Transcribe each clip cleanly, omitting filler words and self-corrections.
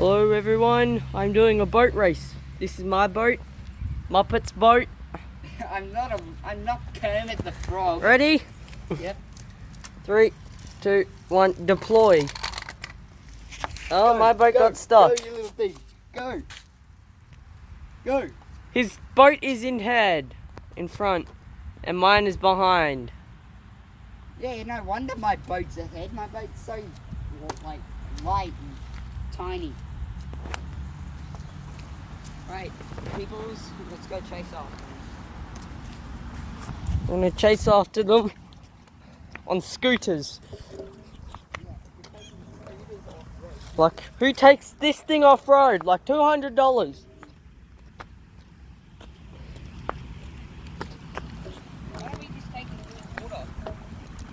Hello everyone, I'm doing a boat race. This is my boat, Muppet's boat. I'm not Kermit the Frog. Ready? Yep. 3, 2, 1, deploy. Oh, my boat got stuck. Go, you little thing. Go. Go. His boat is in head, in front, and mine is behind. Yeah, no wonder my boat's ahead. My boat's so, like, light and tiny. Right, peoples, let's go chase after them. I'm gonna chase after them on scooters. Like, who takes this thing off-road? Like $200. Why don't we just take it to the water?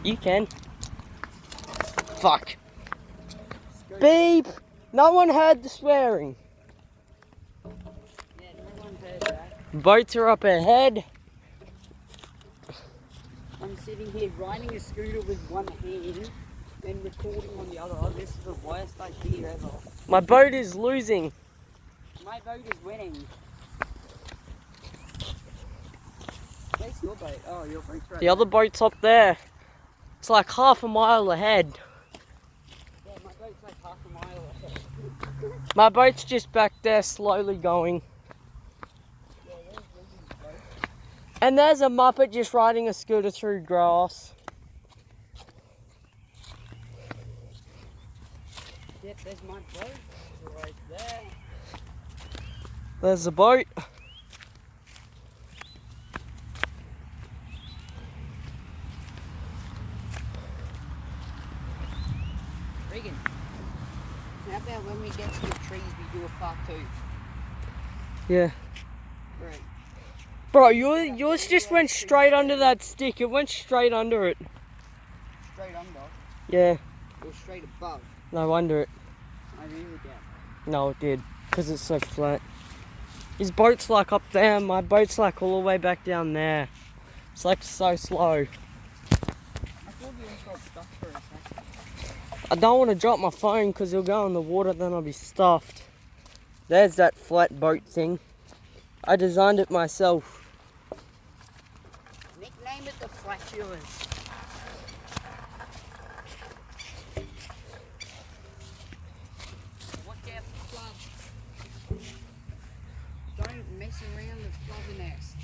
You can. Fuck. Beep! No one heard the swearing. Yeah, no one heard that. Boats are up ahead. I'm sitting here riding a scooter with one hand and recording on the other. This is the worst idea ever. My boat is losing. My boat is winning. Where's your boat? Oh, your boat's right The other boat's up there. It's like half a mile ahead. Yeah, my boat's like half a mile ahead. My boat's just back there slowly going. Yeah, there's Regan's boat. And there's a Muppet just riding a scooter through grass. Yep, there's my boat. Right there. There's the boat. Regan, how about when we get to the trees we do a part 2? Yeah. Right. Bro, yours just went straight under that stick. It went straight under it. Straight under Yeah, or straight above? no wonder it. I really doubt. No, it did. Because it's so flat. His boat's like up there. My boat's like all the way back down there. It's like so slow. I thought you just got stuck for a second. I don't want to drop my phone because it'll go in the water, then I'll be stuffed. There's that flat boat thing. I designed it myself. Nickname it the Flatulence. Watch out for clubs. Don't mess around with club nest.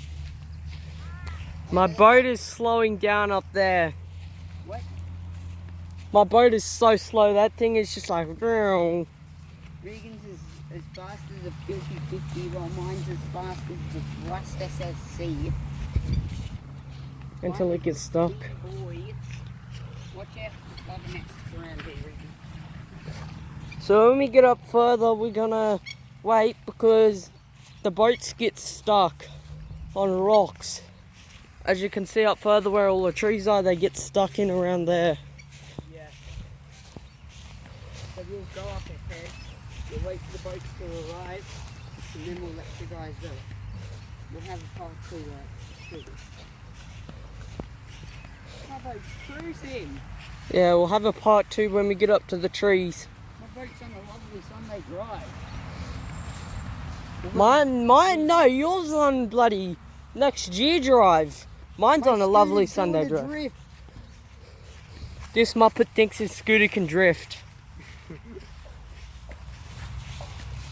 My boat is slowing down up there. What? My boat is so slow, that thing is just like... Regan's is as fast as a Pilky 50, while mine's as fast as the Rust SSC. until it gets stuck. Boy, watch out for club nests around here, Regan. So when we get up further, we're gonna wait because the boats get stuck on rocks. As you can see up further where all the trees are, they get stuck in around there. Yeah. So we'll go up ahead, we'll wait for the boats to arrive, and then we'll let you guys go. We'll have a part 2 shortly. My boat's cruising! Yeah, we'll have a part 2 when we get up to the trees. My boat's on a lovely Sunday drive. Mine, no, yours on bloody next year drive. Mine's on a lovely Sunday drive. Drift. This Muppet thinks his scooter can drift.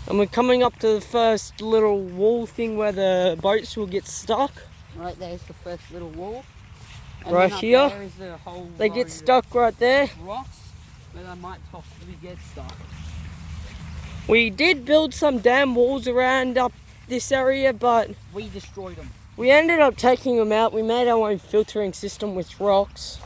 And we're coming up to the first little wall thing where the boats will get stuck. Right, there's the first little wall. And Right then up here. there is the whole They row get of stuck right there. rocks where they might possibly get stuck. We did build some dam walls around up this area, but We destroyed them. we ended up taking them out. We made our own filtering system with rocks.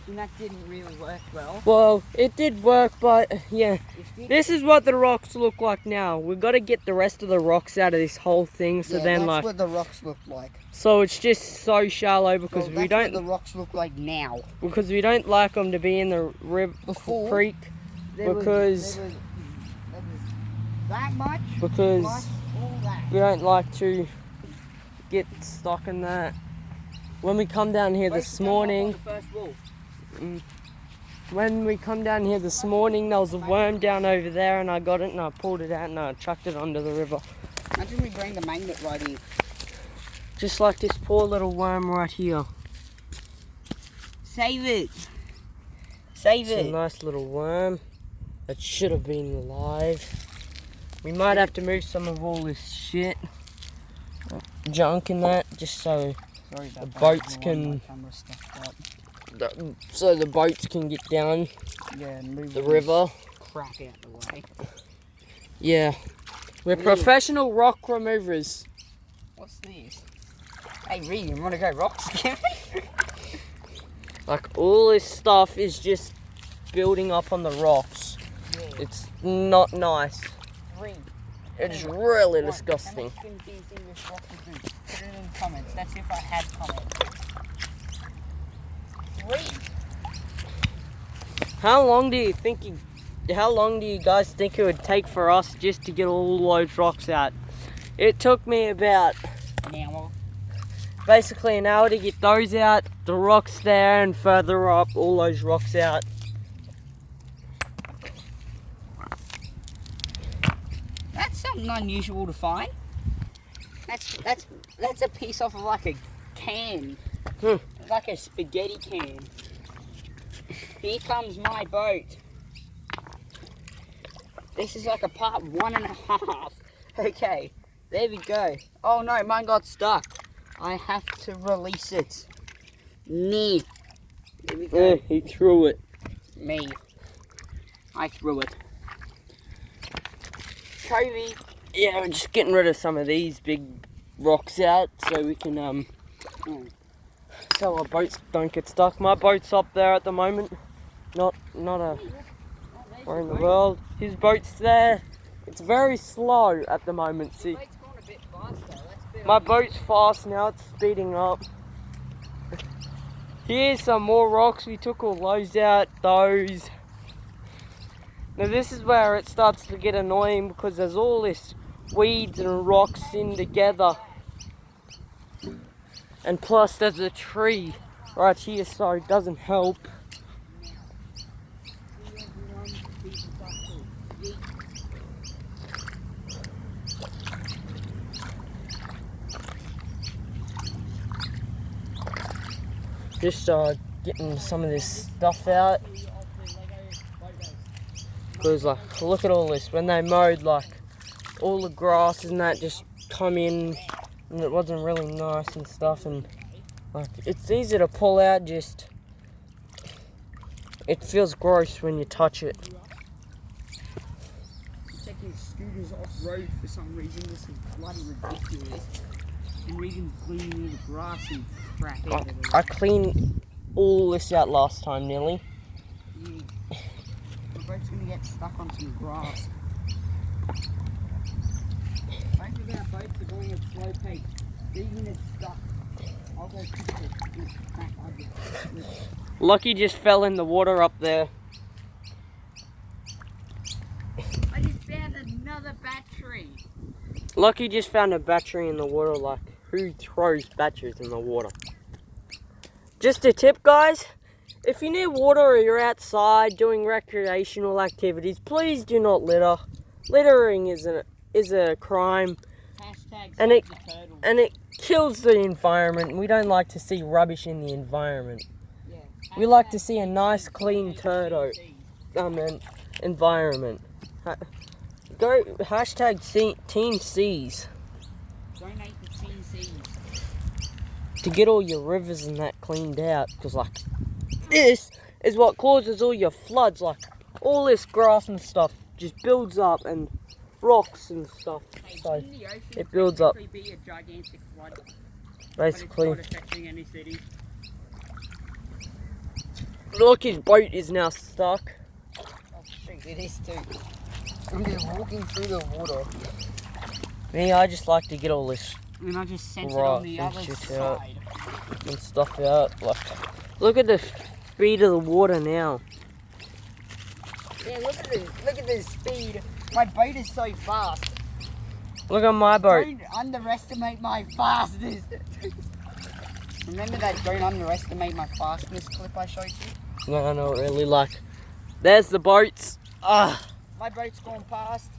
And that didn't really work well. Well, it did work, but yeah. If you- This is what the rocks look like now. We've got to get the rest of the rocks out of this whole thing, so yeah, then that's like, what the rocks look like. so it's just so shallow because Well, we that's don't what the rocks look like now. like them to be in the river Before, creek There because was that much because plus all that. we don't like to get stuck in that. When we come down here Where's this the jump up on morning, the first wall? when we come down here this morning, there was a worm down over there, and I got it and I pulled it out and I chucked it under the river. Imagine we bring the magnet right here. Just like this poor little worm right here. Save it. Save It's a it. nice little worm that should have been alive. We might have to move some of all this shit, junk in that, just so Sorry the about that, boats my can, camera stuffed up. so the boats can get down Yeah, and move the all this river. crap out the way. Yeah, we're professional rock removers. What's this? Hey, Regan, you want to go rocks again? Like all this stuff is just building up on the rocks. Yeah. It's not nice. Regan. It's really How disgusting. much do you think this rock would do? Put it in the comments. That's if I had comments. 3. How long do you guys think it would take for us just to get all those rocks out? It took me about Now, basically an hour to get those out, the rocks there, and further up, all those rocks out. that's something unusual to find. That's a piece off of like a can. Like a spaghetti can. Here comes my boat. This is like a part 1.5. Okay, there we go. Oh no, mine got stuck. I have to release it. Me. There we go. Yeah, he threw it. Me. I threw it. Kobe. Yeah, we're just getting rid of some of these big rocks out so we can so our boats don't get stuck. My boat's up there at the moment. Not a where in the world. His boat's there. It's very slow at the moment. See, my boat's fast now. It's speeding up. Here's some more rocks. We took all those out. Those. Now this is where it starts to get annoying because there's all this weeds and rocks in together. And plus there's a tree right here, so it doesn't help. Just getting some of this stuff out. Because like, look at all this. When they mowed, like, all the grass and that just come in, and it wasn't really nice and stuff. And like, it's easy to pull out. Just it feels gross when you touch it. Taking scooters off road for some reason. This is bloody ridiculous. And Regan's cleaning all the grass and crap out of it. I cleaned all this out last time, nearly. Yeah. The boat's gonna get stuck on some grass. Both of our boats are going at slow pace. Regan is stuck. I'll go fix it. Lucky just fell in the water up there. I just found another battery. Lucky just found a battery in the water. Like, who throws batteries in the water? Just a tip, guys. If you're near water or you're outside doing recreational activities, please do not litter. Littering is a crime, Hashtag and it save the turtle. and it kills the environment. We don't like to see rubbish in the environment. Yeah. We like to see a nice, clean turtle environment. Go hashtag Team Seas Donate to Team Seas. to get all your rivers and that cleaned out. Because like, this is what causes all your floods. Like, all this grass and stuff just builds up, and rocks and stuff. Hey, So in the ocean, it builds up. basically be a gigantic flood, basically, but it's not affecting any cities. look, his boat is now stuck. Oh shoot, it is too. I'm just walking through the water. Me, I just like to get all this And I just sent it Right, on the and other shit out. side. and stuff out. Like, look at the speed of the water now. Yeah, look at this. Look at this speed. My boat is so fast. Look at my boat. Don't underestimate my fastness. Remember that don't underestimate my fastness clip I showed you? No, not really. Like, there's the boats. Ah. My boat's gone past.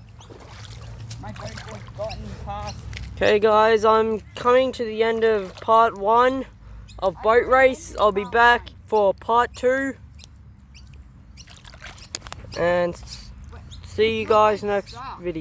My boat's gotten past. Okay, guys, I'm coming to the end of part 1 of boat race. I'll be back for part 2. And see you guys next video.